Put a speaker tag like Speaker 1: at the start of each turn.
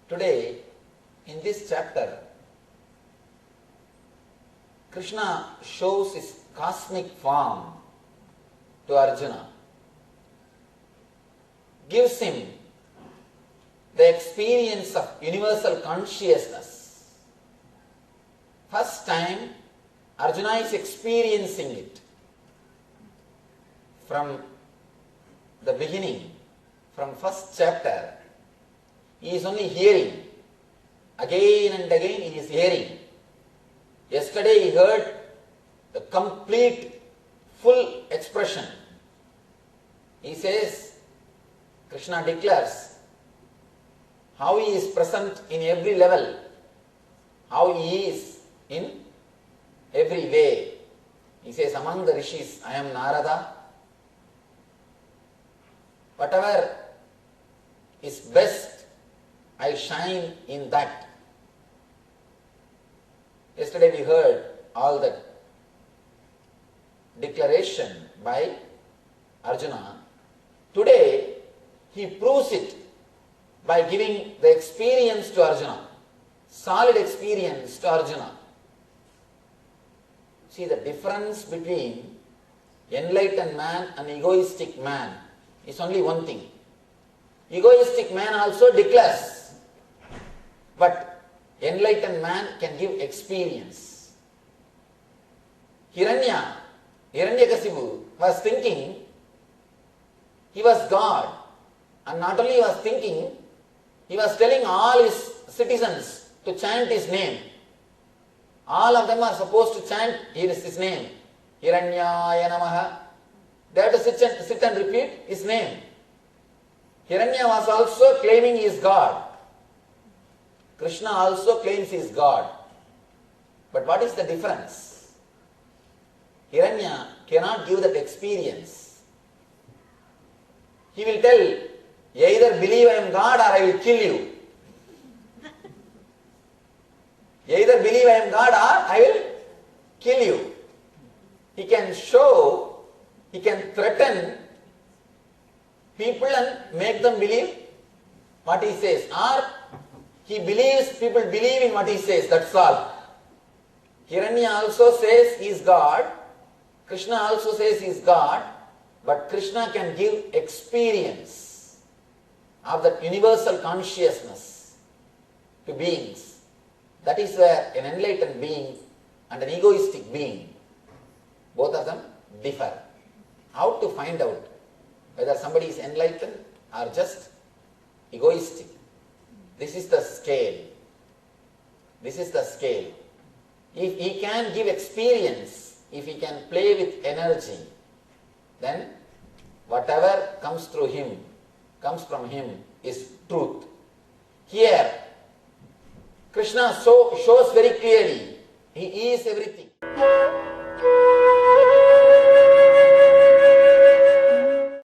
Speaker 1: Today, in this chapter, Krishna shows his cosmic form to Arjuna, gives him the experience of universal consciousness. First time, Arjuna is experiencing it. From the beginning, from first chapter, he is only hearing. Again and again he is hearing. Yesterday he heard the complete, full expression. He says, Krishna declares how he is present in every level, how he is in every way. He says, among the rishis, I am Narada. Whatever is best, I shine in that. Yesterday we heard all that declaration by Arjuna. Today he proves it by giving the experience to Arjuna, solid experience to Arjuna. See, the difference between enlightened man and egoistic man is only one thing. Egoistic man also declares, but enlightened man can give experience. Hiranyakasipu was thinking he was God, and not only he was thinking, he was telling all his citizens to chant his name. All of them are supposed to chant his name. Hiranyaya Namaha. They have to sit and repeat his name. Hiranya was also claiming he is God. Krishna also claims he is God. But what is the difference? Hiranya cannot give that experience. He will tell, either believe I am God or I will kill you. Either believe I am God or I will kill you. He can show, he can threaten people and make them believe what he says. Or he believes people believe in what he says, that's all. Hiranya also says he is God. Krishna also says he is God. But Krishna can give experience of that universal consciousness to beings. That is where an enlightened being and an egoistic being, both of them differ. How to find out whether somebody is enlightened or just egoistic? This is the scale. This is the scale. If he can give experience, if he can play with energy, then whatever comes through him, comes from him, is truth. Here, Krishna shows very clearly, he is everything.